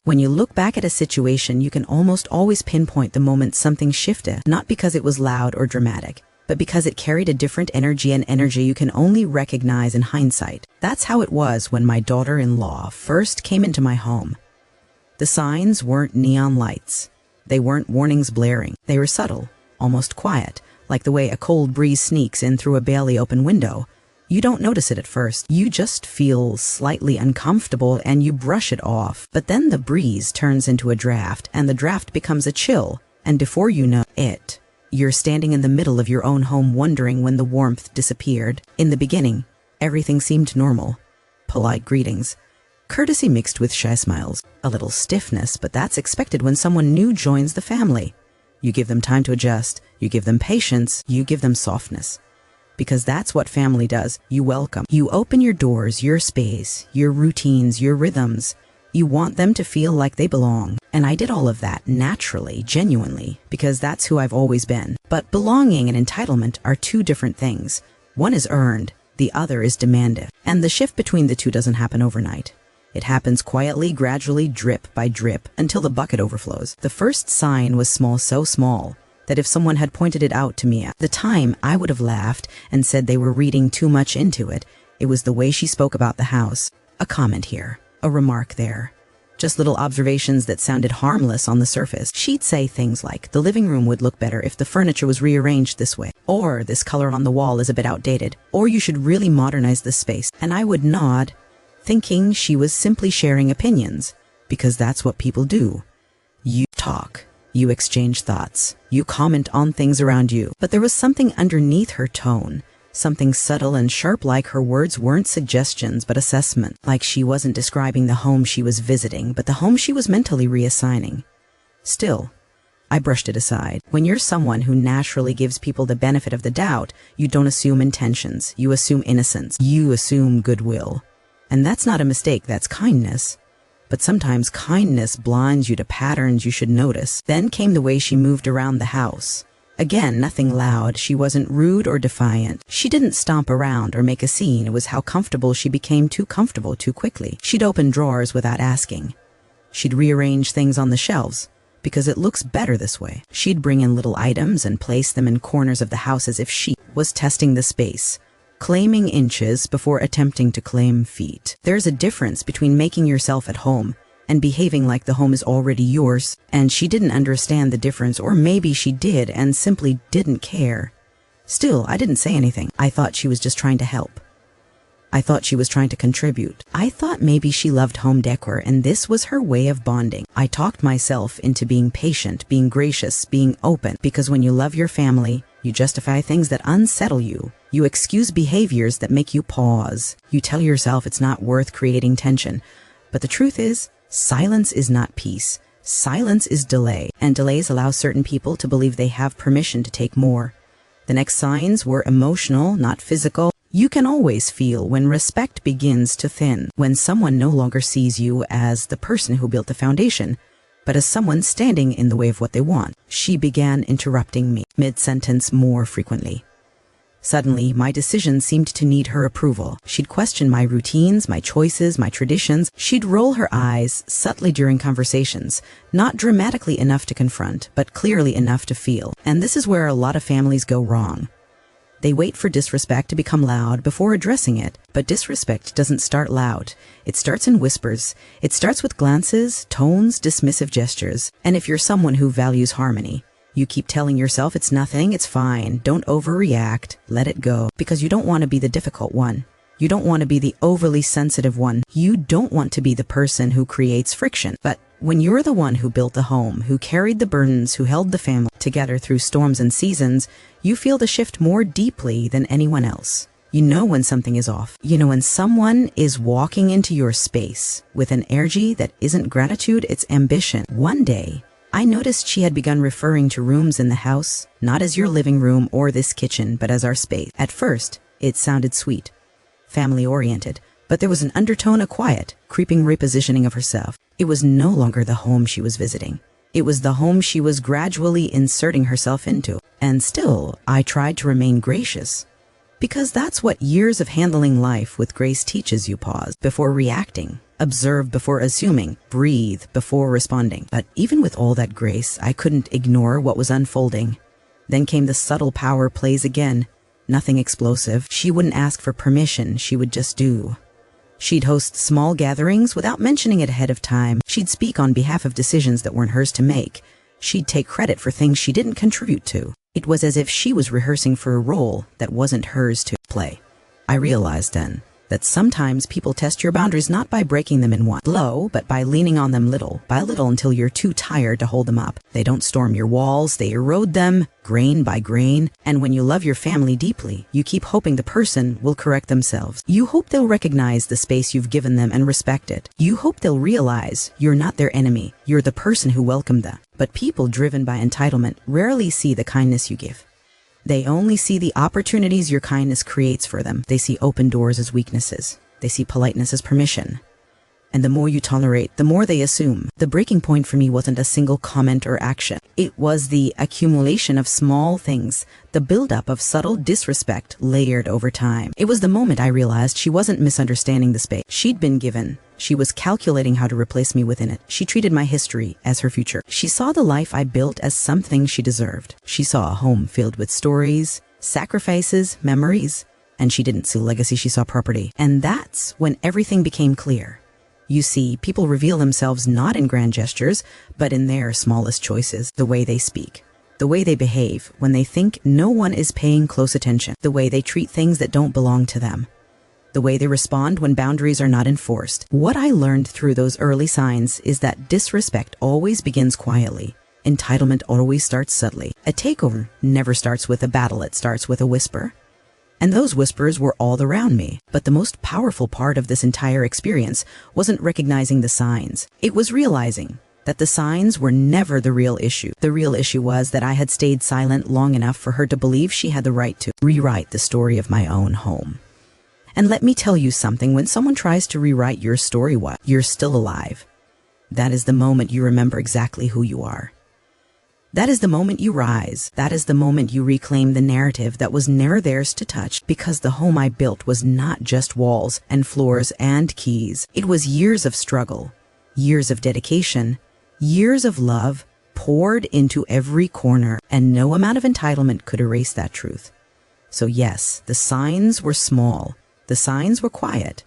When you look back at a situation, you can almost always pinpoint the moment something shifted, not because it was loud or dramatic, but because it carried a different energy, an energy you can only recognize in hindsight. That's how it was when my daughter-in-law first came into my home. The signs weren't neon lights. They weren't warnings blaring. They were subtle, almost quiet, like the way a cold breeze sneaks in through a barely open window. You don't notice it at first. You just feel slightly uncomfortable and you brush it off. But then the breeze turns into a draft, and the draft becomes a chill. And before you know it, you're standing in the middle of your own home wondering when the warmth disappeared. In the beginning, everything seemed normal. Polite greetings, courtesy mixed with shy smiles, a little stiffness, but that's expected when someone new joins the family. You give them time to adjust, you give them patience, you give them softness. Because that's what family does. You welcome. You open your doors, your space, your routines, your rhythms. You want them to feel like they belong. And I did all of that naturally, genuinely, because that's who I've always been. But belonging and entitlement are two different things. One is earned, the other is demanded. And the shift between the two doesn't happen overnight. It happens quietly, gradually, drip by drip, until the bucket overflows. The first sign was small, so small that if someone had pointed it out to me at the time, I would have laughed and said they were reading too much into it. It was the way she spoke about the house. A comment here, a remark there. Just little observations that sounded harmless on the surface. She'd say things like, the living room would look better if the furniture was rearranged this way, or this color on the wall is a bit outdated, or you should really modernize this space. And I would nod, thinking she was simply sharing opinions, because that's what people do. You talk. You exchange thoughts. You comment on things around you. But there was something underneath her tone, something subtle and sharp, like her words weren't suggestions but assessment, like she wasn't describing the home she was visiting, but the home she was mentally reassigning. Still, I brushed it aside. When you're someone who naturally gives people the benefit of the doubt, you don't assume intentions. You assume innocence. You assume goodwill. And that's not a mistake, that's kindness. But sometimes kindness blinds you to patterns you should notice. Then came the way she moved around the house. Again, nothing loud. She wasn't rude or defiant. She didn't stomp around or make a scene. It was how comfortable she became too comfortable too quickly. She'd open drawers without asking. She'd rearrange things on the shelves, because it looks better this way. She'd bring in little items and place them in corners of the house as if she was testing the space. Claiming inches before attempting to claim feet. There's a difference between making yourself at home and behaving like the home is already yours. And she didn't understand the difference, or maybe she did and simply didn't care. Still, I didn't say anything. I thought she was just trying to help. I thought she was trying to contribute. I thought maybe she loved home decor and this was her way of bonding. I talked myself into being patient, being gracious, being open, because when you love your family, you justify things that unsettle you. You excuse behaviors that make you pause. You tell yourself it's not worth creating tension. But the truth is, silence is not peace. Silence is delay, and delays allow certain people to believe they have permission to take more. The next signs were emotional, not physical. You can always feel when respect begins to thin, when someone no longer sees you as the person who built the foundation, but as someone standing in the way of what they want. She began interrupting me mid-sentence more frequently. Suddenly, my decisions seemed to need her approval. She'd question my routines, my choices, my traditions. She'd roll her eyes subtly during conversations, not dramatically enough to confront, but clearly enough to feel. And this is where a lot of families go wrong. They wait for disrespect to become loud before addressing it. But disrespect doesn't start loud. It starts in whispers. It starts with glances, tones, dismissive gestures. And if you're someone who values harmony, you keep telling yourself it's nothing, it's fine, don't overreact, let it go, because you don't want to be the difficult one. You don't want to be the overly sensitive one. You don't want to be the person who creates friction. But when you're the one who built the home, who carried the burdens, who held the family together through storms and seasons, you feel the shift more deeply than anyone else. You know when something is off. You know when someone is walking into your space with an energy that isn't gratitude, it's ambition. One day, I noticed she had begun referring to rooms in the house, not as your living room or this kitchen, but as our space. At first, it sounded sweet, family-oriented, but there was an undertone, a quiet, creeping repositioning of herself. It was no longer the home she was visiting. It was the home she was gradually inserting herself into. And still, I tried to remain gracious, because that's what years of handling life with grace teaches you. Pause before reacting. Observe before assuming, breathe before responding. But even with all that grace, I couldn't ignore what was unfolding. Then came the subtle power plays again. Nothing explosive. She wouldn't ask for permission, she would just do. She'd host small gatherings without mentioning it ahead of time. She'd speak on behalf of decisions that weren't hers to make. She'd take credit for things she didn't contribute to. It was as if she was rehearsing for a role that wasn't hers to play. I realized then that sometimes people test your boundaries not by breaking them in one blow, but by leaning on them little by little until you're too tired to hold them up. They don't storm your walls, they erode them, grain by grain. And when you love your family deeply, you keep hoping the person will correct themselves. You hope they'll recognize the space you've given them and respect it. You hope they'll realize you're not their enemy, you're the person who welcomed them. But people driven by entitlement rarely see the kindness you give. They only see the opportunities your kindness creates for them. They see open doors as weaknesses. They see politeness as permission. And the more you tolerate, the more they assume. The breaking point for me wasn't a single comment or action. It was the accumulation of small things, the buildup of subtle disrespect layered over time. It was the moment I realized she wasn't misunderstanding the space she'd been given. She was calculating how to replace me within it. She treated my history as her future. She saw the life I built as something she deserved. She saw a home filled with stories, sacrifices, memories, and she didn't see legacy, she saw property. And that's when everything became clear. You see, people reveal themselves not in grand gestures, but in their smallest choices. The way they speak, the way they behave when they think no one is paying close attention, the way they treat things that don't belong to them, the way they respond when boundaries are not enforced. What I learned through those early signs is that disrespect always begins quietly. Entitlement always starts subtly. A takeover never starts with a battle, it starts with a whisper. And those whispers were all around me. But the most powerful part of this entire experience wasn't recognizing the signs. It was realizing that the signs were never the real issue. The real issue was that I had stayed silent long enough for her to believe she had the right to rewrite the story of my own home. And let me tell you something, when someone tries to rewrite your story while you're still alive, that is the moment you remember exactly who you are. That is the moment you rise. That is the moment you reclaim the narrative that was never theirs to touch, because the home I built was not just walls and floors and keys. It was years of struggle, years of dedication, years of love poured into every corner, and no amount of entitlement could erase that truth. So yes, the signs were small, the signs were quiet,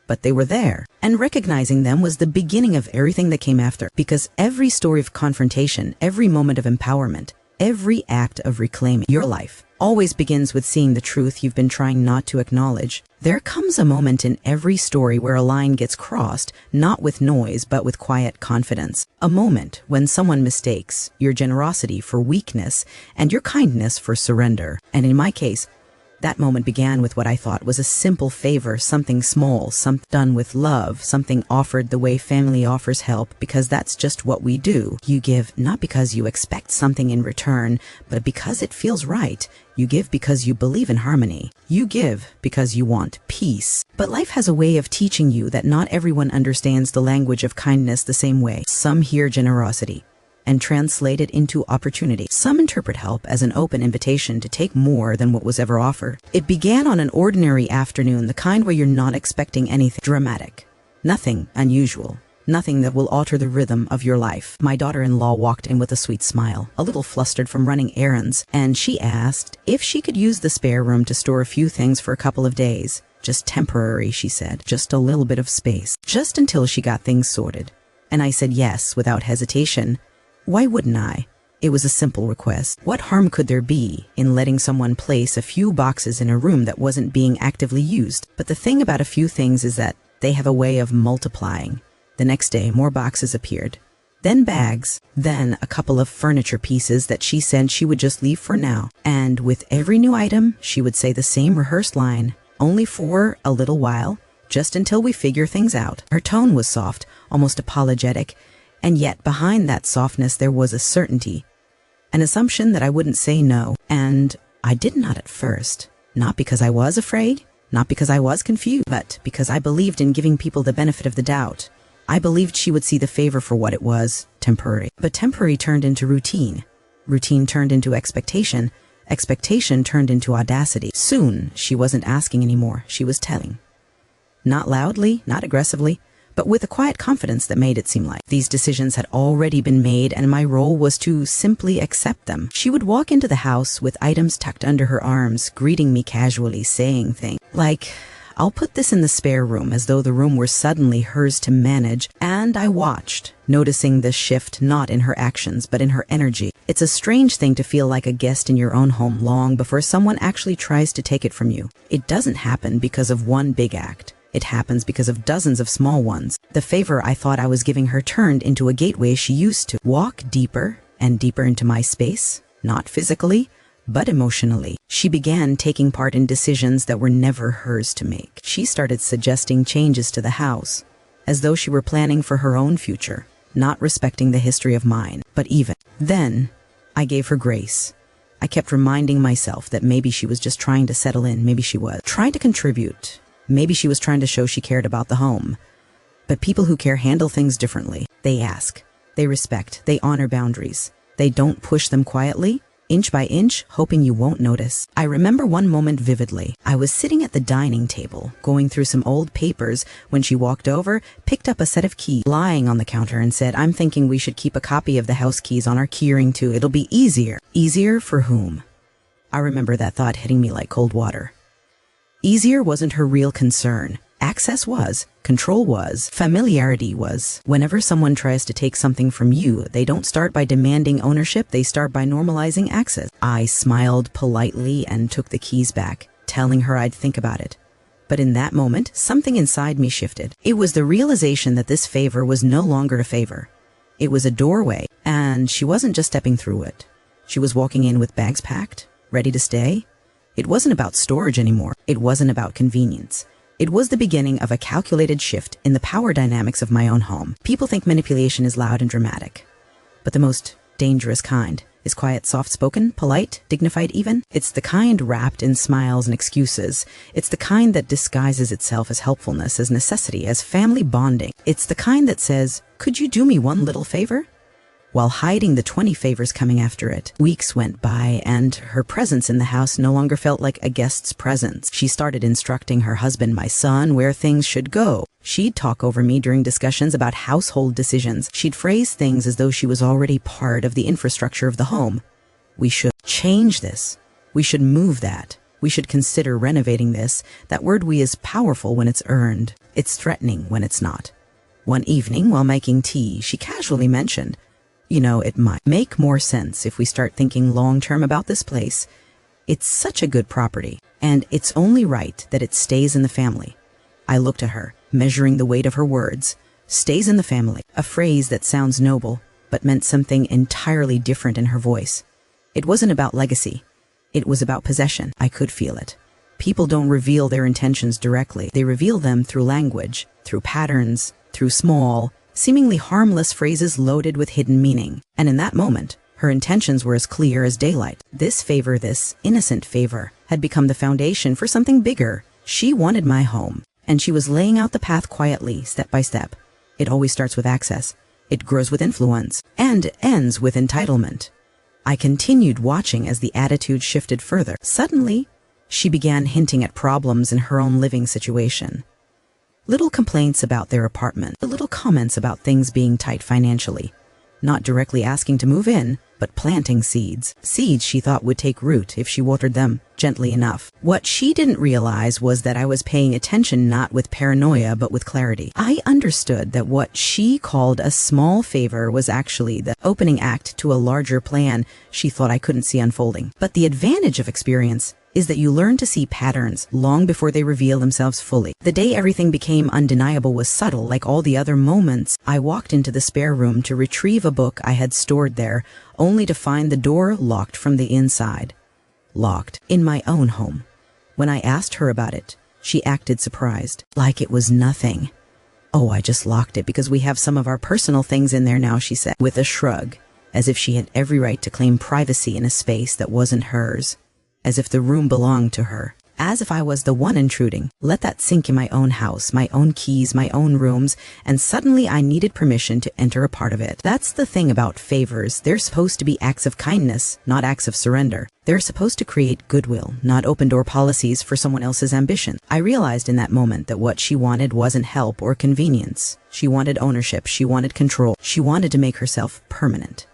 but they were there, and recognizing them was the beginning of everything that came after, because every story of confrontation, every moment of empowerment, every act of reclaiming your life always begins with seeing the truth you've been trying not to acknowledge. There comes a moment in every story where a line gets crossed, not with noise, but with quiet confidence. A moment when someone mistakes your generosity for weakness and your kindness for surrender. And in my case, that moment began with what I thought was a simple favor, something small, something done with love, something offered the way family offers help, because that's just what we do. You give not because you expect something in return, but because it feels right. You give because you believe in harmony. You give because you want peace. But life has a way of teaching you that not everyone understands the language of kindness the same way. Some hear generosity and translate it into opportunity. Some interpret help as an open invitation to take more than what was ever offered. It began on an ordinary afternoon, the kind where you're not expecting anything dramatic, nothing unusual, nothing that will alter the rhythm of your life. My daughter-in-law walked in with a sweet smile, a little flustered from running errands, and she asked if she could use the spare room to store a few things for a couple of days. Just temporary, she said, just a little bit of space, just until she got things sorted. And I said yes, without hesitation. Why wouldn't I? It was a simple request. What harm could there be in letting someone place a few boxes in a room that wasn't being actively used? But the thing about a few things is that they have a way of multiplying. The next day, more boxes appeared. Then bags, then a couple of furniture pieces that she said she would just leave for now. And with every new item, she would say the same rehearsed line, only for a little while, just until we figure things out. Her tone was soft, almost apologetic, and yet behind that softness there was a certainty, an assumption that I wouldn't say no. And I did not at first, not because I was afraid, not because I was confused, but because I believed in giving people the benefit of the doubt. I believed she would see the favor for what it was, temporary. But temporary turned into routine. Routine turned into expectation. Expectation turned into audacity. Soon, she wasn't asking anymore, she was telling. Not loudly, not aggressively, but with a quiet confidence that made it seem like these decisions had already been made and my role was to simply accept them. She would walk into the house with items tucked under her arms, greeting me casually, saying things like, "I'll put this in the spare room," as though the room were suddenly hers to manage, and I watched, noticing this shift not in her actions but in her energy. It's a strange thing to feel like a guest in your own home long before someone actually tries to take it from you. It doesn't happen because of one big act. It happens because of dozens of small ones. The favor I thought I was giving her turned into a gateway she used to walk deeper and deeper into my space, not physically, but emotionally. She began taking part in decisions that were never hers to make. She started suggesting changes to the house, as though she were planning for her own future, not respecting the history of mine. But even then, I gave her grace. I kept reminding myself that maybe she was just trying to settle in, maybe she was trying to contribute, maybe she was trying to show she cared about the home. But people who care handle things differently. They ask, they respect, they honor boundaries. They don't push them quietly, inch by inch, hoping you won't notice. I remember one moment vividly. I was sitting at the dining table, going through some old papers, when she walked over, picked up a set of keys lying on the counter and said, "I'm thinking we should keep a copy of the house keys on our keyring too. It'll be easier." Easier for whom? I remember that thought hitting me like cold water. Easier wasn't her real concern. Access was, control was, familiarity was. Whenever someone tries to take something from you, they don't start by demanding ownership, they start by normalizing access. I smiled politely and took the keys back, telling her I'd think about it. But in that moment, something inside me shifted. It was the realization that this favor was no longer a favor. It was a doorway, and she wasn't just stepping through it. She was walking in with bags packed, ready to stay. It wasn't about storage anymore. It wasn't about convenience. It was the beginning of a calculated shift in the power dynamics of my own home. People think manipulation is loud and dramatic, but the most dangerous kind is quiet, soft-spoken, polite, dignified even. It's the kind wrapped in smiles and excuses. It's the kind that disguises itself as helpfulness, as necessity, as family bonding. It's the kind that says, "Could you do me one little favor?" while hiding the 20 favors coming after it. Weeks went by, and her presence in the house no longer felt like a guest's presence. She started instructing her husband, my son, where things should go. She'd talk over me during discussions about household decisions. She'd phrase things as though she was already part of the infrastructure of the home. "We should change this. We should move that. We should consider renovating this." That word "we" is powerful when it's earned. It's threatening when it's not. One evening, while making tea, she casually mentioned, "It might make more sense if we start thinking long-term about this place. It's such a good property, and it's only right that it stays in the family." I looked at her, measuring the weight of her words. "Stays in the family," a phrase that sounds noble, but meant something entirely different in her voice. It wasn't about legacy. It was about possession. I could feel it. People don't reveal their intentions directly. They reveal them through language, through patterns, through small, seemingly harmless phrases loaded with hidden meaning. And in that moment, her intentions were as clear as daylight. This favor, this innocent favor, had become the foundation for something bigger. She wanted my home, and she was laying out the path quietly, step by step. It always starts with access. It grows with influence, and ends with entitlement. I continued watching as the attitude shifted further. Suddenly, she began hinting at problems in her own living situation. Little complaints about their apartment, little comments about things being tight financially. Not directly asking to move in, but planting seeds. Seeds she thought would take root if she watered them gently enough. What she didn't realize was that I was paying attention not with paranoia, but with clarity. I understood that what she called a small favor was actually the opening act to a larger plan she thought I couldn't see unfolding. But the advantage of experience is that you learn to see patterns long before they reveal themselves fully. The day everything became undeniable was subtle, like all the other moments. I walked into the spare room to retrieve a book I had stored there, only to find the door locked from the inside. Locked in my own home. When I asked her about it, she acted surprised, like it was nothing. "Oh, I just locked it because we have some of our personal things in there now," she said, with a shrug, as if she had every right to claim privacy in a space that wasn't hers. As if the room belonged to her. as if I was the one intruding. Let that sink in my own house, my own keys, my own rooms, and suddenly I needed permission to enter a part of it. That's the thing about favors. They're supposed to be acts of kindness, not acts of surrender. They're supposed to create goodwill, not open-door policies for someone else's ambition. I realized in that moment that what she wanted wasn't help or convenience. She wanted ownership. She wanted control. She wanted to make herself permanent.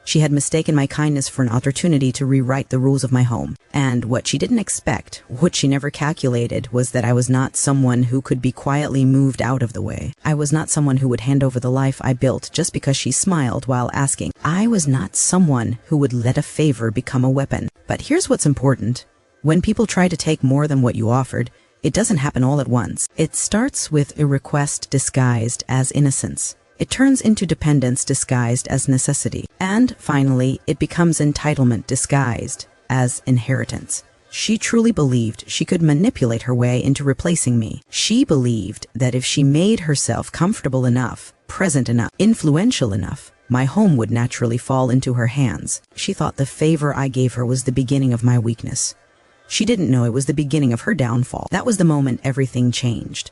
She had mistaken my kindness for an opportunity to rewrite the rules of my home. And what she didn't expect, what she never calculated, was that I was not someone who could be quietly moved out of the way. I was not someone who would hand over the life I built just because she smiled while asking. I was not someone who would let a favor become a weapon. But here's what's important. When people try to take more than what you offered, it doesn't happen all at once. It starts with a request disguised as innocence. It turns into dependence disguised as necessity. And finally, it becomes entitlement disguised as inheritance. She truly believed she could manipulate her way into replacing me. She believed that if she made herself comfortable enough, present enough, influential enough, my home would naturally fall into her hands. She thought the favor I gave her was the beginning of my weakness. She didn't know it was the beginning of her downfall. That was the moment everything changed.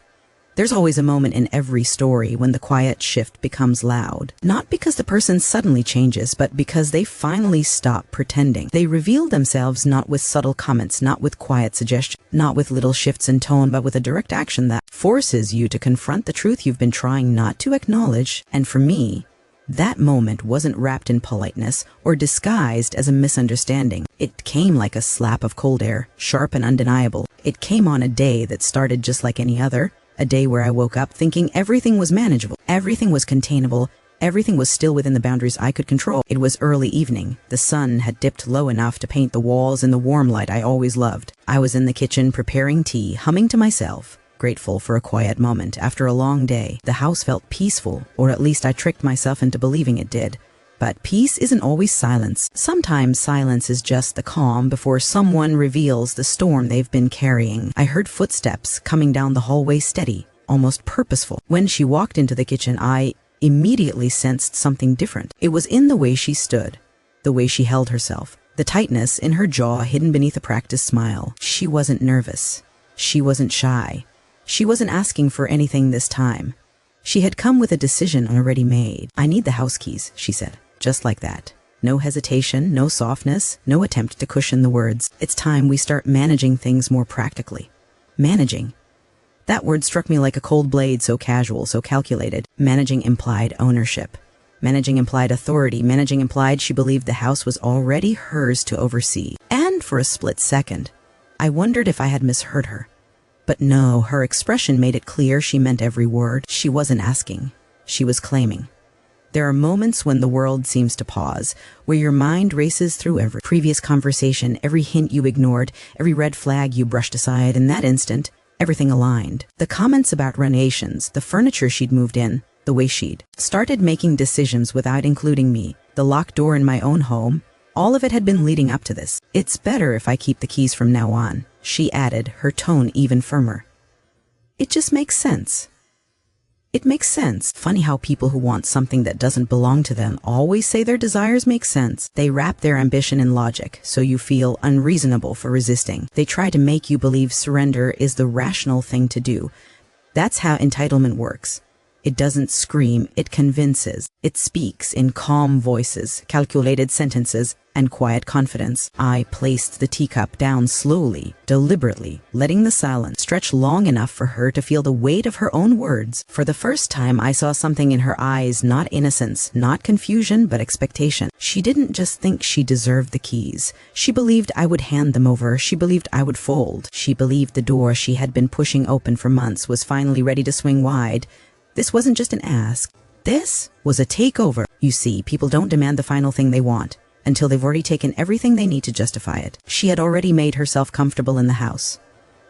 There's always a moment in every story when the quiet shift becomes loud. Not because the person suddenly changes, but because they finally stop pretending. They reveal themselves not with subtle comments, not with quiet suggestions, not with little shifts in tone, but with a direct action that forces you to confront the truth you've been trying not to acknowledge. And for me, that moment wasn't wrapped in politeness or disguised as a misunderstanding. It came like a slap of cold air, sharp and undeniable. It came on a day that started just like any other. A day where I woke up thinking everything was manageable, everything was containable, everything was still within the boundaries I could control. It was early evening. The sun had dipped low enough to paint the walls in the warm light I always loved. I was in the kitchen preparing tea, humming to myself, grateful for a quiet moment. After a long day, the house felt peaceful, or at least I tricked myself into believing it did. But peace isn't always silence. Sometimes silence is just the calm before someone reveals the storm they've been carrying. I heard footsteps coming down the hallway, steady, almost purposeful. When she walked into the kitchen, I immediately sensed something different. It was in the way she stood, the way she held herself, the tightness in her jaw hidden beneath a practiced smile. She wasn't nervous. She wasn't shy. She wasn't asking for anything this time. She had come with a decision already made. I need the house keys, she said. Just like that. No hesitation, no softness, no attempt to cushion the words. It's time we start managing things more practically. Managing. That word struck me like a cold blade, so casual, so calculated. Managing implied ownership. Managing implied authority. Managing implied she believed the house was already hers to oversee. And for a split second, I wondered if I had misheard her. But no, her expression made it clear she meant every word. She wasn't asking. She was claiming. There are moments when the world seems to pause, where your mind races through every previous conversation, every hint you ignored, every red flag you brushed aside. In that instant, everything aligned. The comments about renovations, the furniture she'd moved in, the way she'd started making decisions without including me, the locked door in my own home, all of it had been leading up to this. It's better if I keep the keys from now on, she added, her tone even firmer. It just makes sense. It makes sense. Funny how people who want something that doesn't belong to them always say their desires make sense. They wrap their ambition in logic, so you feel unreasonable for resisting. They try to make you believe surrender is the rational thing to do. That's how entitlement works. It doesn't scream, it convinces. It speaks in calm voices, calculated sentences, and quiet confidence. I placed the teacup down slowly, deliberately, letting the silence stretch long enough for her to feel the weight of her own words. For the first time, I saw something in her eyes, not innocence, not confusion, but expectation. She didn't just think she deserved the keys. She believed I would hand them over. She believed I would fold. She believed the door she had been pushing open for months was finally ready to swing wide. This wasn't just an ask. This was a takeover. You see, people don't demand the final thing they want until they've already taken everything they need to justify it. She had already made herself comfortable in the house.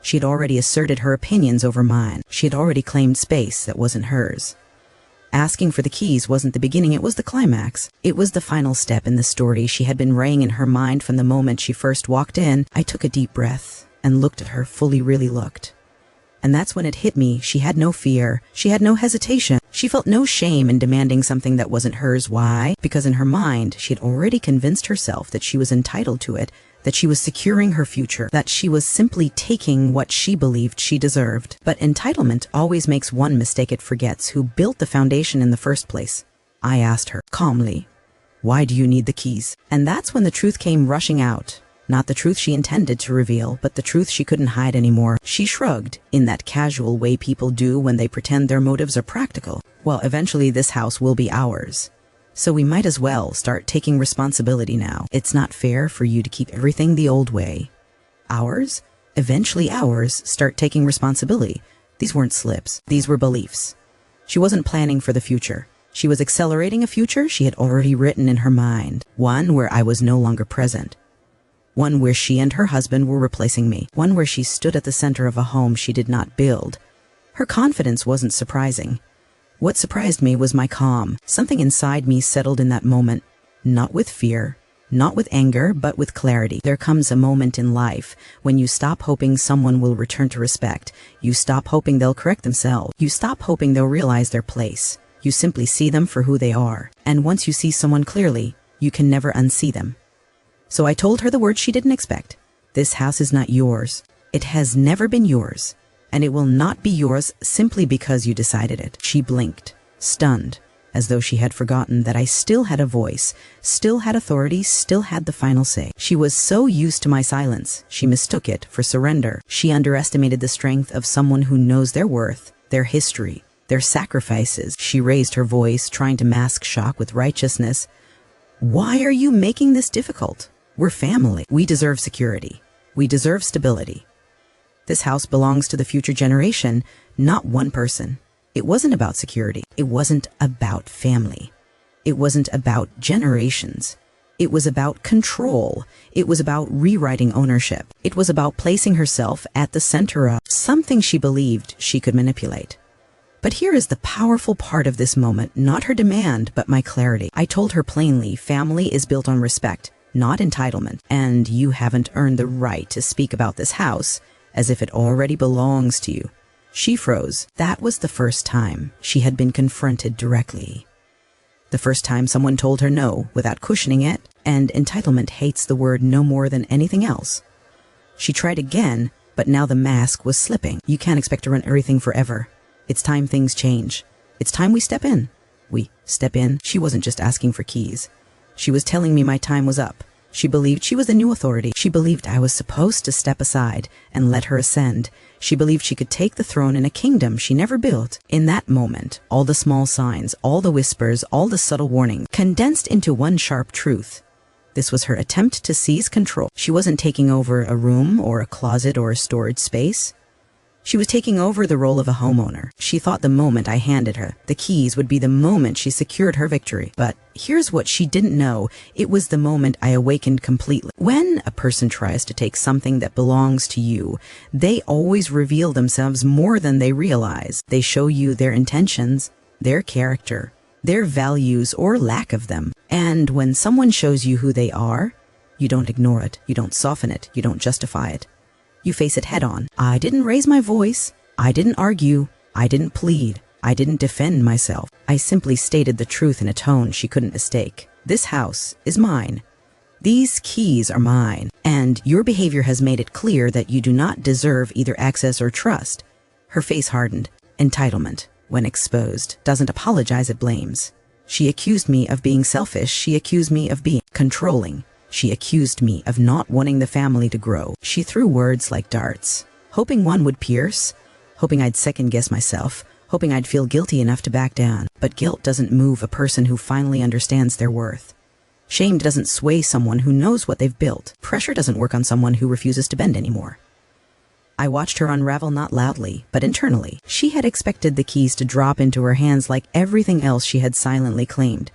She had already asserted her opinions over mine. She had already claimed space that wasn't hers. Asking for the keys wasn't the beginning, it was the climax. It was the final step in the story she had been weighing in her mind from the moment she first walked in. I took a deep breath and looked at her, fully really looked. And that's when it hit me. She had no fear. She had no hesitation. She felt no shame in demanding something that wasn't hers. Why? Because in her mind, she had already convinced herself that she was entitled to it, that she was securing her future, that she was simply taking what she believed she deserved. But entitlement always makes one mistake it forgets who built the foundation in the first place. I asked her, calmly, "Why do you need the keys?" And that's when the truth came rushing out. Not the truth she intended to reveal, but the truth she couldn't hide anymore. She shrugged, in that casual way people do when they pretend their motives are practical. "Well, eventually this house will be ours. So we might as well start taking responsibility now. It's not fair for you to keep everything the old way." Ours? Eventually ours. Start taking responsibility. These weren't slips. These were beliefs. She wasn't planning for the future. She was accelerating a future she had already written in her mind. One where I was no longer present. One where she and her husband were replacing me. One where she stood at the center of a home she did not build. Her confidence wasn't surprising. What surprised me was my calm. Something inside me settled in that moment, not with fear, not with anger, but with clarity. There comes a moment in life when you stop hoping someone will return to respect. You stop hoping they'll correct themselves. You stop hoping they'll realize their place. You simply see them for who they are. And once you see someone clearly, you can never unsee them. So I told her the words she didn't expect. This house is not yours. It has never been yours. And it will not be yours simply because you decided it. She blinked, stunned, as though she had forgotten that I still had a voice, still had authority, still had the final say. She was so used to my silence, she mistook it for surrender. She underestimated the strength of someone who knows their worth, their history, their sacrifices. She raised her voice, trying to mask shock with righteousness. "Why are you making this difficult? We're family. We deserve security. We deserve stability. This house belongs to the future generation, not one person." It wasn't about security. It wasn't about family. It wasn't about generations. It was about control. It was about rewriting ownership. It was about placing herself at the center of something she believed she could manipulate. But here is the powerful part of this moment, not her demand, but my clarity. I told her plainly, family is built on respect, not entitlement, and you haven't earned the right to speak about this house as if it already belongs to you. She froze. That was the first time she had been confronted directly. The first time someone told her no without cushioning it, and entitlement hates the word no more than anything else. She tried again, but now the mask was slipping. You can't expect to run everything forever. It's time things change. It's time we step in. We step in. She wasn't just asking for keys. She was telling me my time was up. She believed she was the new authority. She believed I was supposed to step aside and let her ascend. She believed she could take the throne in a kingdom she never built. In that moment, all the small signs, all the whispers, all the subtle warnings condensed into one sharp truth. This was her attempt to seize control. She wasn't taking over a room or a closet or a storage space. She was taking over the role of a homeowner. She thought the moment I handed her the keys would be the moment she secured her victory. But here's what she didn't know. It was the moment I awakened completely. When a person tries to take something that belongs to you, they always reveal themselves more than they realize. They show you their intentions, their character, their values or lack of them. And when someone shows you who they are, you don't ignore it, you don't soften it, you don't justify it. You face it head on. I didn't raise my voice. I didn't argue. I didn't plead. I didn't defend myself. I simply stated the truth in a tone she couldn't mistake. This house is mine. These keys are mine. And your behavior has made it clear that you do not deserve either access or trust. Her face hardened. Entitlement, when exposed, doesn't apologize, it blames. She accused me of being selfish. She accused me of being controlling. She accused me of not wanting the family to grow. She threw words like darts, hoping one would pierce, hoping I'd second-guess myself, hoping I'd feel guilty enough to back down. But guilt doesn't move a person who finally understands their worth. Shame doesn't sway someone who knows what they've built. Pressure doesn't work on someone who refuses to bend anymore. I watched her unravel, not loudly, but internally. She had expected the keys to drop into her hands like everything else she had silently claimed.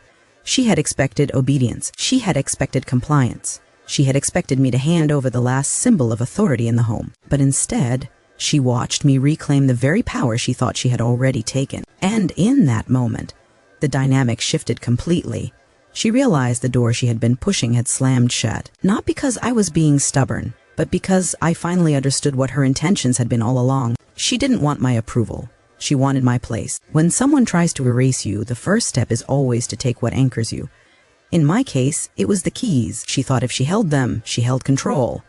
She had expected obedience. She had expected compliance. She had expected me to hand over the last symbol of authority in the home. But instead, she watched me reclaim the very power she thought she had already taken. And in that moment, the dynamic shifted completely. She realized the door she had been pushing had slammed shut. Not because I was being stubborn, but because I finally understood what her intentions had been all along. She didn't want my approval. She wanted my place. When someone tries to erase you, the first step is always to take what anchors you. In my case, it was the keys. She thought if she held them, she held control.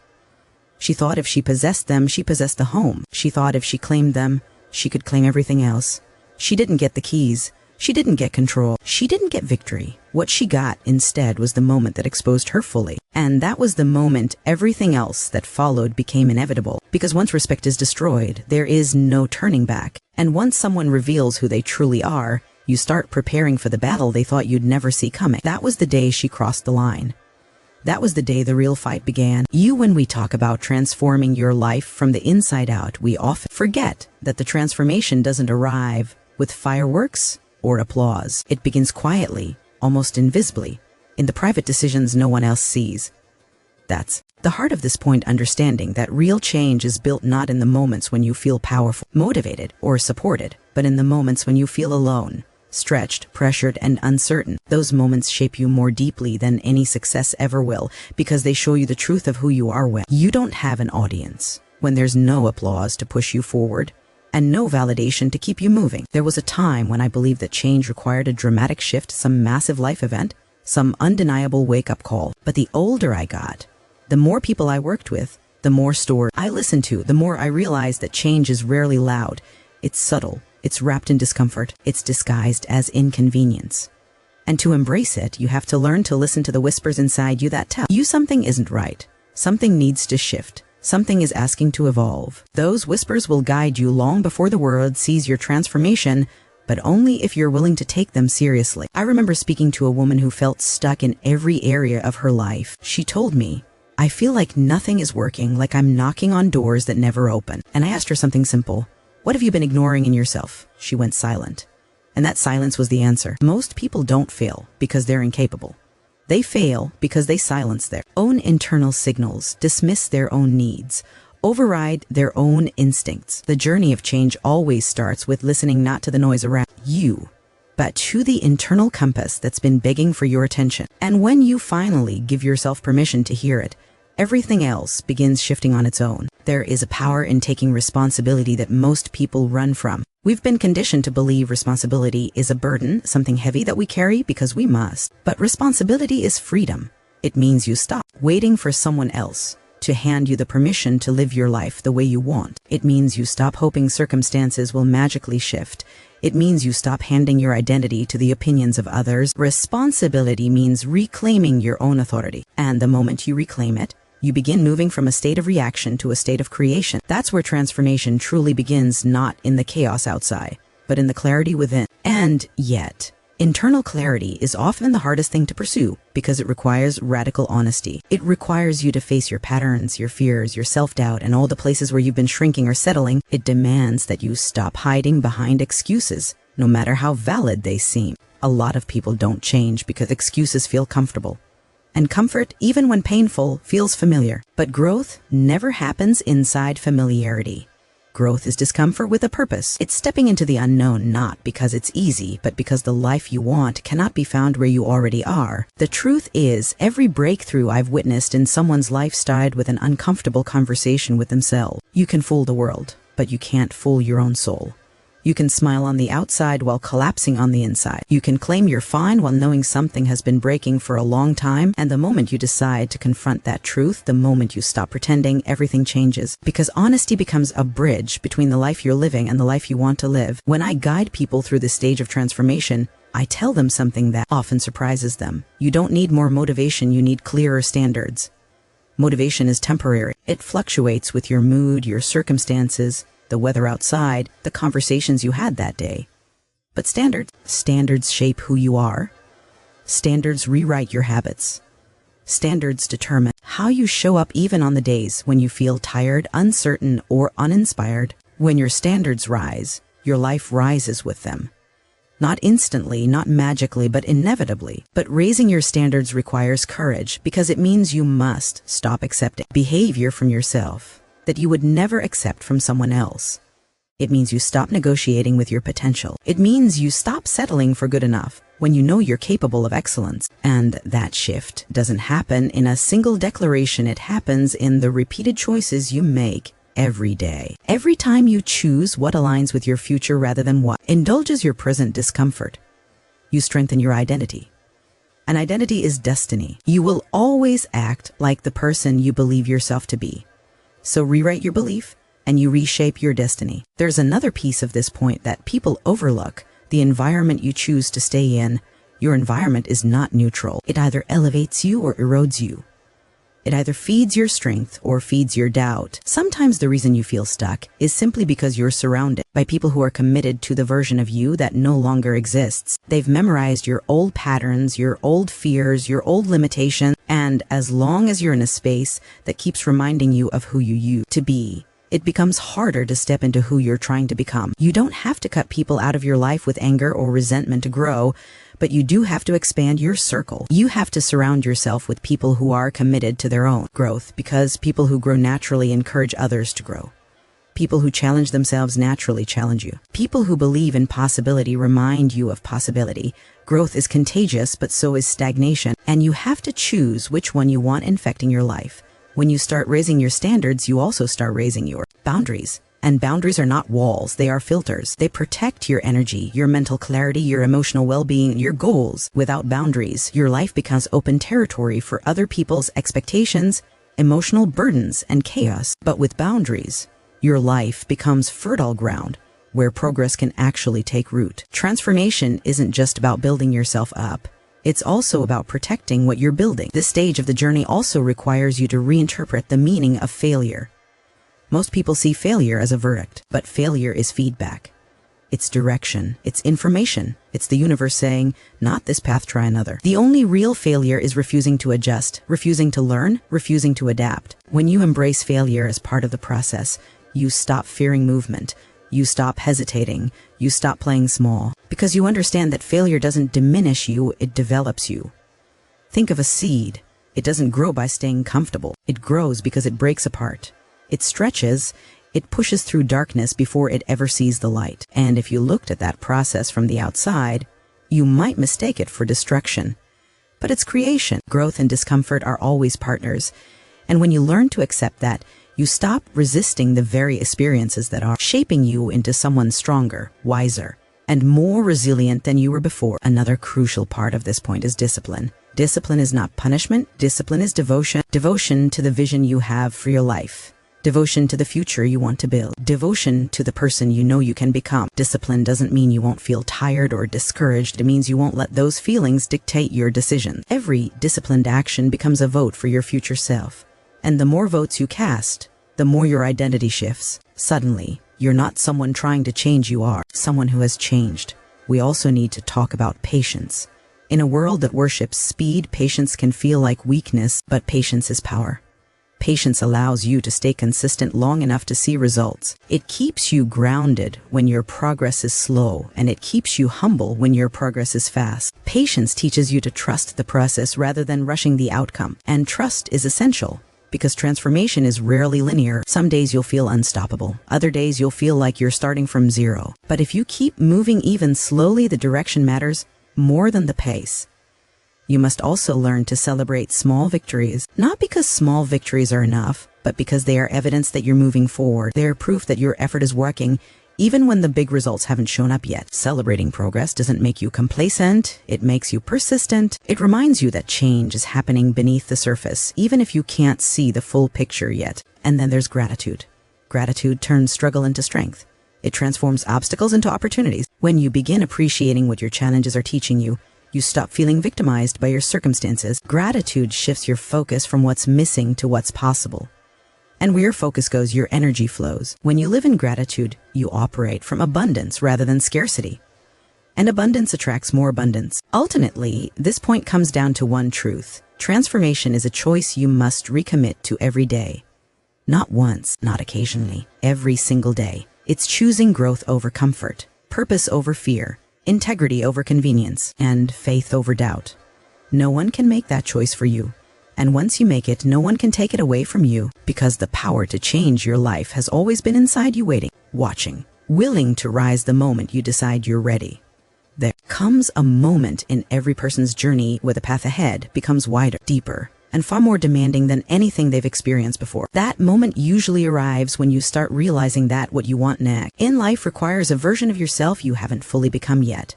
She thought if she possessed them, she possessed the home. She thought if she claimed them, she could claim everything else. She didn't get the keys. She didn't get control. She didn't get victory. What she got instead was the moment that exposed her fully. And that was the moment everything else that followed became inevitable. Because once respect is destroyed, there is no turning back. And once someone reveals who they truly are, you start preparing for the battle they thought you'd never see coming. That was the day she crossed the line. That was the day the real fight began. When we talk about transforming your life from the inside out, we often forget that the transformation doesn't arrive with fireworks or applause. It begins quietly, almost invisibly, in the private decisions no one else sees. That's the heart of this point, understanding that real change is built not in the moments when you feel powerful, motivated, or supported, but in the moments when you feel alone, stretched, pressured, and uncertain. Those moments shape you more deeply than any success ever will, because they show you the truth of who you are when you don't have an audience, when there's no applause to push you forward, and no validation to keep you moving. There was a time when I believed that change required a dramatic shift, some massive life event, some undeniable wake-up call. But the older I got, the more people I worked with, the more stories I listened to, the more I realized that change is rarely loud. It's subtle, it's wrapped in discomfort, it's disguised as inconvenience. And to embrace it, you have to learn to listen to the whispers inside you that tell you something isn't right, something needs to shift. Something is asking to evolve. Those whispers will guide you long before the world sees your transformation, but only if you're willing to take them seriously. I remember speaking to a woman who felt stuck in every area of her life. She told me, "I feel like nothing is working, like I'm knocking on doors that never open." And I asked her something simple. "What have you been ignoring in yourself?" She went silent. And that silence was the answer. Most people don't fail because they're incapable. They fail because they silence their own internal signals, dismiss their own needs, override their own instincts. The journey of change always starts with listening not to the noise around you, but to the internal compass that's been begging for your attention. And when you finally give yourself permission to hear it, everything else begins shifting on its own. There is a power in taking responsibility that most people run from. We've been conditioned to believe responsibility is a burden, something heavy that we carry because we must. But responsibility is freedom. It means you stop waiting for someone else to hand you the permission to live your life the way you want. It means you stop hoping circumstances will magically shift. It means you stop handing your identity to the opinions of others. Responsibility means reclaiming your own authority. And the moment you reclaim it, you begin moving from a state of reaction to a state of creation. That's where transformation truly begins, not in the chaos outside, but in the clarity within. And yet, internal clarity is often the hardest thing to pursue because it requires radical honesty. It requires you to face your patterns, your fears, your self-doubt, and all the places where you've been shrinking or settling. It demands that you stop hiding behind excuses, no matter how valid they seem. A lot of people don't change because excuses feel comfortable. And comfort, even when painful, feels familiar. But growth never happens inside familiarity. Growth is discomfort with a purpose. It's stepping into the unknown, not because it's easy, but because the life you want cannot be found where you already are. The truth is, every breakthrough I've witnessed in someone's life started with an uncomfortable conversation with themselves. You can fool the world, but you can't fool your own soul. You can smile on the outside while collapsing on the inside. You can claim you're fine while knowing something has been breaking for a long time. And the moment you decide to confront that truth, the moment you stop pretending, everything changes. Because honesty becomes a bridge between the life you're living and the life you want to live. When I guide people through this stage of transformation, I tell them something that often surprises them. You don't need more motivation, you need clearer standards. Motivation is temporary. It fluctuates with your mood, your circumstances, the weather outside, the conversations you had that day. But standards shape who you are. Standards rewrite your habits. Standards determine how you show up even on the days when you feel tired, uncertain, or uninspired. When your standards rise, your life rises with them. Not instantly, not magically, but inevitably. But raising your standards requires courage because it means you must stop accepting behavior from yourself that you would never accept from someone else. It means you stop negotiating with your potential. It means you stop settling for good enough when you know you're capable of excellence. And that shift doesn't happen in a single declaration. It happens in the repeated choices you make every day. Every time you choose what aligns with your future rather than what indulges your present discomfort, you strengthen your identity. An identity is destiny. You will always act like the person you believe yourself to be. So rewrite your belief and you reshape your destiny. There's another piece of this point that people overlook: the environment you choose to stay in. Your environment is not neutral. It either elevates you or erodes you. It either feeds your strength or feeds your doubt. Sometimes the reason you feel stuck is simply because you're surrounded by people who are committed to the version of you that no longer exists. They've memorized your old patterns, your old fears, your old limitations, and as long as you're in a space that keeps reminding you of who you used to be, it becomes harder to step into who you're trying to become. You don't have to cut people out of your life with anger or resentment to grow, but you do have to expand your circle. You have to surround yourself with people who are committed to their own growth, because people who grow naturally encourage others to grow. People who challenge themselves naturally challenge you. People who believe in possibility remind you of possibility. Growth is contagious, but so is stagnation, and you have to choose which one you want infecting your life. When you start raising your standards, you also start raising your boundaries. And boundaries are not walls, they are filters. They protect your energy, your mental clarity, your emotional well-being, your goals. Without boundaries, your life becomes open territory for other people's expectations, emotional burdens, and chaos. But with boundaries, your life becomes fertile ground where progress can actually take root. Transformation isn't just about building yourself up. It's also about protecting what you're building. This stage of the journey also requires you to reinterpret the meaning of failure. Most people see failure as a verdict, but failure is feedback. It's direction, it's information, it's the universe saying, not this path, try another. The only real failure is refusing to adjust, refusing to learn, refusing to adapt. When you embrace failure as part of the process, you stop fearing movement, you stop hesitating, you stop playing small, because you understand that failure doesn't diminish you, it develops you. Think of a seed. It doesn't grow by staying comfortable. It grows because it breaks apart. It stretches, it pushes through darkness before it ever sees the light. And if you looked at that process from the outside, you might mistake it for destruction. But it's creation. Growth and discomfort are always partners. And when you learn to accept that, you stop resisting the very experiences that are shaping you into someone stronger, wiser, and more resilient than you were before. Another crucial part of this point is discipline. Discipline is not punishment. Discipline is devotion. Devotion to the vision you have for your life. Devotion to the future you want to build. Devotion to the person you know you can become. Discipline doesn't mean you won't feel tired or discouraged. It means you won't let those feelings dictate your decisions. Every disciplined action becomes a vote for your future self. And the more votes you cast, the more your identity shifts. Suddenly, you're not someone trying to change, you are someone who has changed. We also need to talk about patience. In a world that worships speed, patience can feel like weakness, but patience is power. Patience allows you to stay consistent long enough to see results. It keeps you grounded when your progress is slow, and it keeps you humble when your progress is fast. Patience teaches you to trust the process rather than rushing the outcome. And trust is essential, because transformation is rarely linear. Some days you'll feel unstoppable. Other days you'll feel like you're starting from zero. But if you keep moving even slowly, the direction matters more than the pace. You must also learn to celebrate small victories, not because small victories are enough, but because they are evidence that you're moving forward. They are proof that your effort is working, even when the big results haven't shown up yet. Celebrating progress doesn't make you complacent, it makes you persistent. It reminds you that change is happening beneath the surface, even if you can't see the full picture yet. And then there's gratitude. Gratitude turns struggle into strength. It transforms obstacles into opportunities. When you begin appreciating what your challenges are teaching you, you stop feeling victimized by your circumstances. Gratitude shifts your focus from what's missing to what's possible. And where your focus goes, your energy flows. When you live in gratitude, you operate from abundance rather than scarcity. And abundance attracts more abundance. Ultimately, this point comes down to one truth. Transformation is a choice you must recommit to every day. Not once, not occasionally, every single day. It's choosing growth over comfort, purpose over fear, integrity over convenience, and faith over doubt. No one can make that choice for you. And once you make it, no one can take it away from you, because the power to change your life has always been inside you, waiting, watching, willing to rise the moment you decide you're ready. There comes a moment in every person's journey where the path ahead becomes wider, deeper, and far more demanding than anything they've experienced before. That moment usually arrives when you start realizing that what you want next in life requires a version of yourself you haven't fully become yet.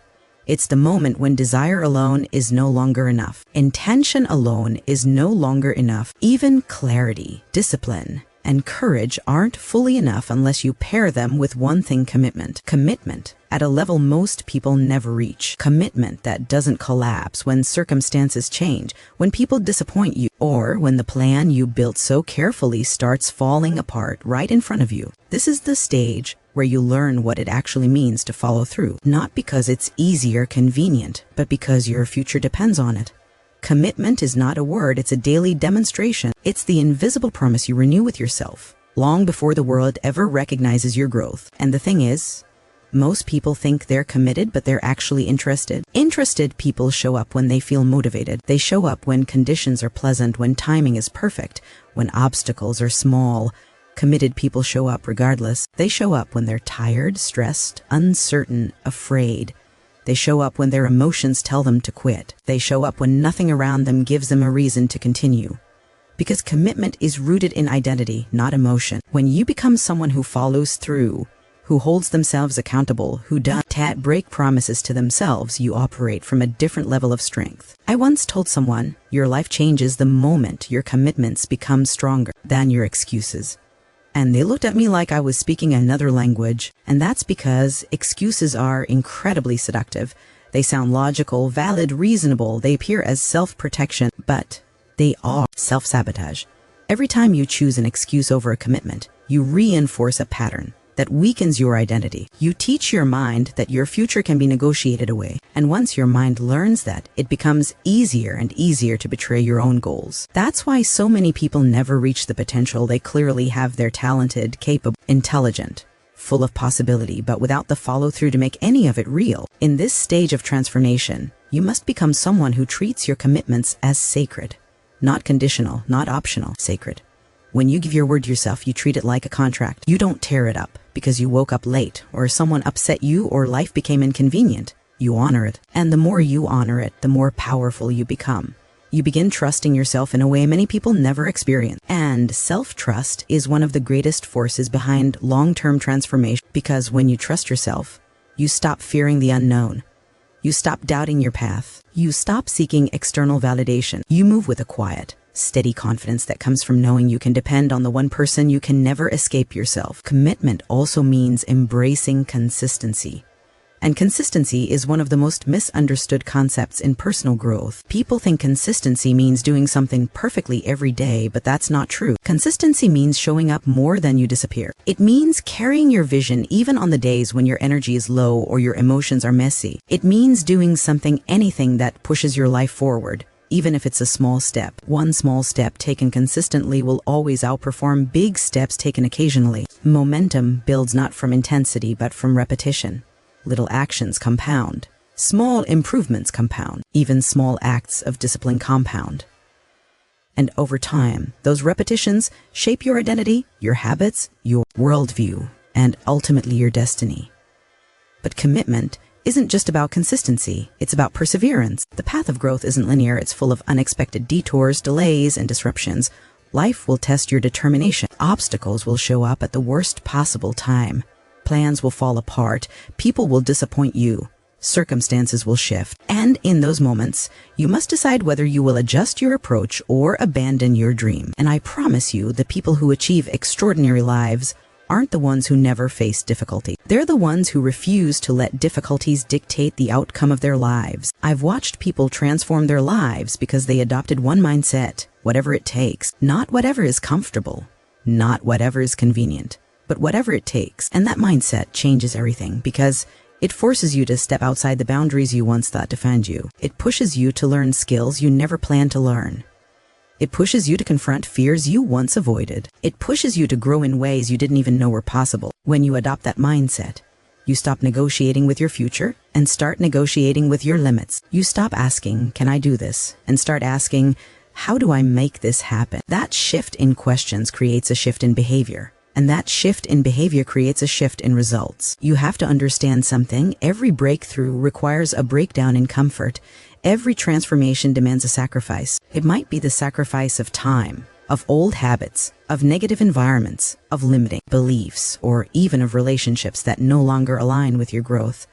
It's the moment when desire alone is no longer enough. Intention alone is no longer enough. Even clarity, discipline, and courage aren't fully enough unless you pair them with one thing: commitment. Commitment at a level most people never reach. Commitment that doesn't collapse when circumstances change, when people disappoint you, or when the plan you built so carefully starts falling apart right in front of you. This is the stage where you learn what it actually means to follow through, not because it's easy or convenient, but because your future depends on it. Commitment is not a word, it's a daily demonstration. It's the invisible promise you renew with yourself, long before the world ever recognizes your growth. And the thing is, most people think they're committed, but they're actually interested. Interested people show up when they feel motivated. They show up when conditions are pleasant, when timing is perfect, when obstacles are small. Committed people show up regardless. They show up when they're tired, stressed, uncertain, afraid. They show up when their emotions tell them to quit. They show up when nothing around them gives them a reason to continue. Because commitment is rooted in identity, not emotion. When you become someone who follows through, who holds themselves accountable, who doesn't break promises to themselves, you operate from a different level of strength. I once told someone, your life changes the moment your commitments become stronger than your excuses. And they looked at me like I was speaking another language. And that's because excuses are incredibly seductive. They sound logical, valid, reasonable. They appear as self-protection, but they are self-sabotage. Every time you choose an excuse over a commitment, you reinforce a pattern that weakens your identity. You teach your mind that your future can be negotiated away. And once your mind learns that, it becomes easier and easier to betray your own goals. That's why so many people never reach the potential they clearly have. They're talented, capable, intelligent, full of possibility, but without the follow-through to make any of it real. In this stage of transformation, you must become someone who treats your commitments as sacred. Not conditional, not optional, sacred. When you give your word to yourself, you treat it like a contract. You don't tear it up because you woke up late, or someone upset you, or life became inconvenient. You honor it. And the more you honor it, the more powerful you become. You begin trusting yourself in a way many people never experience. And self-trust is one of the greatest forces behind long-term transformation, because when you trust yourself, you stop fearing the unknown. You stop doubting your path. You stop seeking external validation. You move with a quiet, steady confidence that comes from knowing you can depend on the one person you can never escape: yourself. Commitment also means embracing consistency. And consistency is one of the most misunderstood concepts in personal growth. People think consistency means doing something perfectly every day, but that's not true. Consistency means showing up more than you disappear. It means carrying your vision even on the days when your energy is low or your emotions are messy. It means doing anything that pushes your life forward, even if it's a small step. One small step taken consistently will always outperform big steps taken occasionally. Momentum builds not from intensity, but from repetition. Little actions compound. Small improvements compound. Even small acts of discipline compound. And over time, those repetitions shape your identity, your habits, your worldview, and ultimately your destiny. But commitment isn't just about consistency, it's about perseverance. The path of growth isn't linear, it's full of unexpected detours, delays, and disruptions. Life will test your determination. Obstacles will show up at the worst possible time. Plans will fall apart, people will disappoint you, circumstances will shift. And in those moments, you must decide whether you will adjust your approach or abandon your dream. And I promise you, the people who achieve extraordinary lives aren't the ones who never face difficulty. They're the ones who refuse to let difficulties dictate the outcome of their lives. I've watched people transform their lives because they adopted one mindset: whatever it takes. Not whatever is comfortable, not whatever is convenient, but whatever it takes. And that mindset changes everything, because it forces you to step outside the boundaries you once thought defined you. It pushes you to learn skills you never planned to learn. It pushes you to confront fears you once avoided. It pushes you to grow in ways you didn't even know were possible. When you adopt that mindset, you stop negotiating with your future and start negotiating with your limits. You stop asking, "Can I do this?" and start asking, "How do I make this happen?" That shift in questions creates a shift in behavior. And that shift in behavior creates a shift in results. You have to understand something. Every breakthrough requires a breakdown in comfort. Every transformation demands a sacrifice. It might be the sacrifice of time, of old habits, of negative environments, of limiting beliefs, or even of relationships that no longer align with your growth.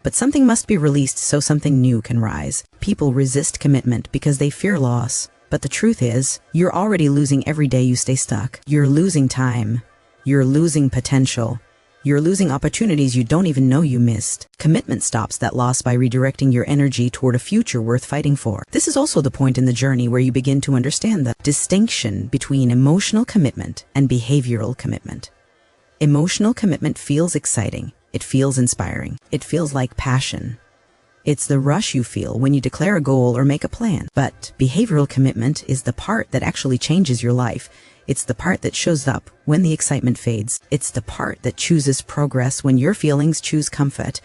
But something must be released so something new can rise. People resist commitment because they fear loss. But the truth is, you're already losing every day you stay stuck. You're losing time. You're losing potential. You're losing opportunities you don't even know you missed. Commitment stops that loss by redirecting your energy toward a future worth fighting for. This is also the point in the journey where you begin to understand the distinction between emotional commitment and behavioral commitment. Emotional commitment feels exciting. It feels inspiring. It feels like passion. It's the rush you feel when you declare a goal or make a plan. But behavioral commitment is the part that actually changes your life. It's the part that shows up when the excitement fades. It's the part that chooses progress when your feelings choose comfort.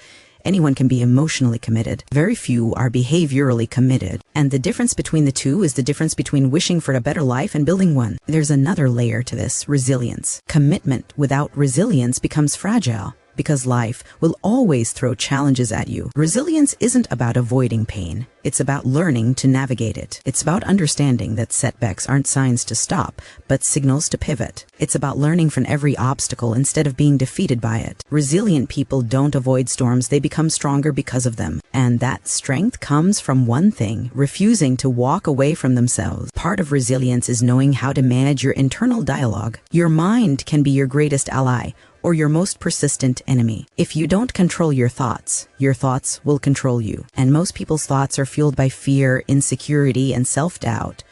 Anyone can be emotionally committed. Very few are behaviorally committed. And the difference between the two is the difference between wishing for a better life and building one. There's another layer to this: resilience. Commitment without resilience becomes fragile, because life will always throw challenges at you. Resilience isn't about avoiding pain. It's about learning to navigate it. It's about understanding that setbacks aren't signs to stop, but signals to pivot. It's about learning from every obstacle instead of being defeated by it. Resilient people don't avoid storms, they become stronger because of them. And that strength comes from one thing: refusing to walk away from themselves. Part of resilience is knowing how to manage your internal dialogue. Your mind can be your greatest ally, or your most persistent enemy. If you don't control your thoughts will control you. And most people's thoughts are fueled by fear, insecurity, and self-doubt.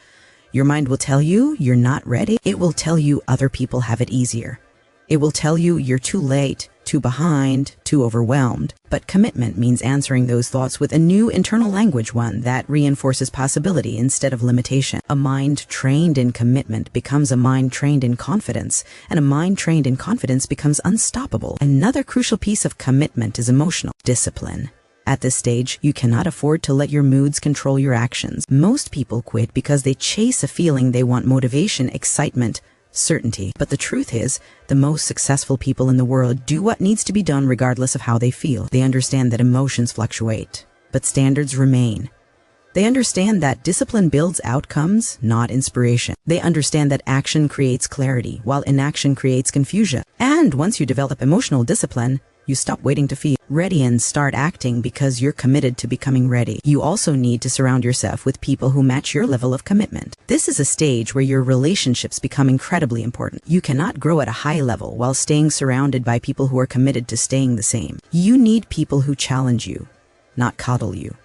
Your mind will tell you you're not ready. It will tell you other people have it easier. It will tell you you're too late, too behind, too overwhelmed. But commitment means answering those thoughts with a new internal language, one that reinforces possibility instead of limitation. A mind trained in commitment becomes a mind trained in confidence, and a mind trained in confidence becomes unstoppable. Another crucial piece of commitment is emotional discipline. At this stage, you cannot afford to let your moods control your actions. Most people quit because they chase a feeling. They want motivation, excitement, certainty. But the truth is, the most successful people in the world do what needs to be done regardless of how they feel. They understand that emotions fluctuate, but standards remain. They understand that discipline builds outcomes, not inspiration. They understand that action creates clarity, while inaction creates confusion. And once you develop emotional discipline, you stop waiting to feel ready and start acting because you're committed to becoming ready. You also need to surround yourself with people who match your level of commitment. This is a stage where your relationships become incredibly important. You cannot grow at a high level while staying surrounded by people who are committed to staying the same. You need people who challenge you, not coddle you.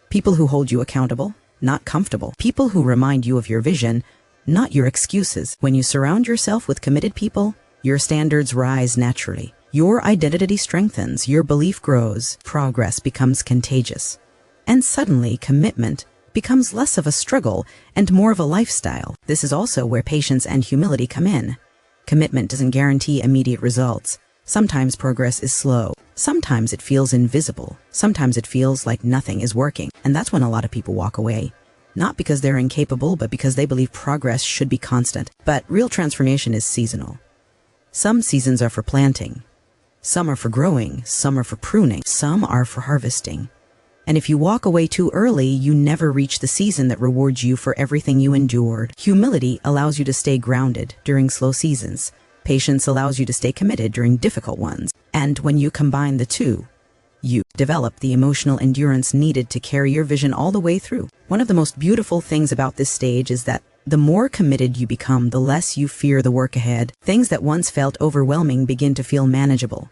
People who hold you accountable, not comfortable. People who remind you of your vision, not your excuses. When you surround yourself with committed people, your standards rise naturally. Your identity strengthens, your belief grows, progress becomes contagious. And suddenly, commitment becomes less of a struggle and more of a lifestyle. This is also where patience and humility come in. Commitment doesn't guarantee immediate results. Sometimes progress is slow. Sometimes it feels invisible. Sometimes it feels like nothing is working. And that's when a lot of people walk away. Not because they're incapable, but because they believe progress should be constant. But real transformation is seasonal. Some seasons are for planting. Some are for growing, some are for pruning, some are for harvesting. And if you walk away too early, you never reach the season that rewards you for everything you endured. Humility allows you to stay grounded during slow seasons. Patience allows you to stay committed during difficult ones. And when you combine the two, you develop the emotional endurance needed to carry your vision all the way through. One of the most beautiful things about this stage is that the more committed you become, the less you fear the work ahead. Things that once felt overwhelming begin to feel manageable.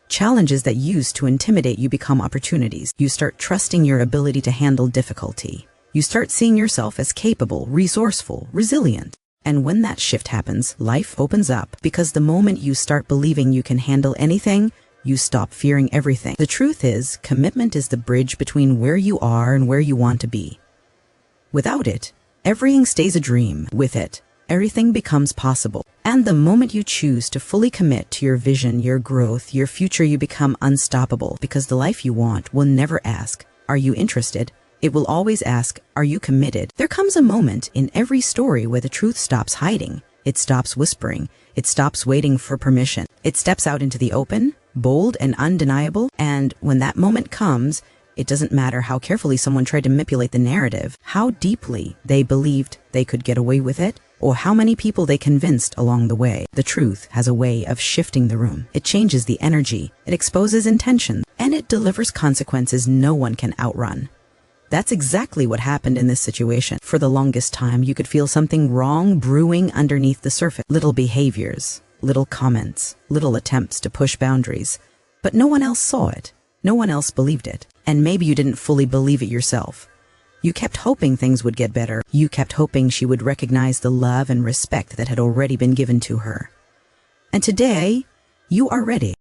Challenges that used to intimidate you become opportunities. You start trusting your ability to handle difficulty. You start seeing yourself as capable, resourceful, resilient. And when that shift happens, life opens up, because the moment you start believing you can handle anything, you stop fearing everything. The truth is, commitment is the bridge between where you are and where you want to be. Without it, everything stays a dream. With it, everything becomes possible. And the moment you choose to fully commit to your vision, your growth, your future, you become unstoppable, because the life you want will never ask, "Are you interested?" It will always ask, "Are you committed?" There comes a moment in every story where the truth stops hiding. It stops whispering. It stops waiting for permission. It steps out into the open, bold and undeniable. And when that moment comes, it doesn't matter how carefully someone tried to manipulate the narrative, how deeply they believed they could get away with it, or how many people they convinced along the way. The truth has a way of shifting the room. It changes the energy, it exposes intention, and it delivers consequences no one can outrun. That's exactly what happened in this situation. For the longest time, you could feel something wrong brewing underneath the surface. Little behaviors, little comments, little attempts to push boundaries. But no one else saw it. No one else believed it. And maybe you didn't fully believe it yourself. You kept hoping things would get better. You kept hoping she would recognize the love and respect that had already been given to her. And today, you are ready.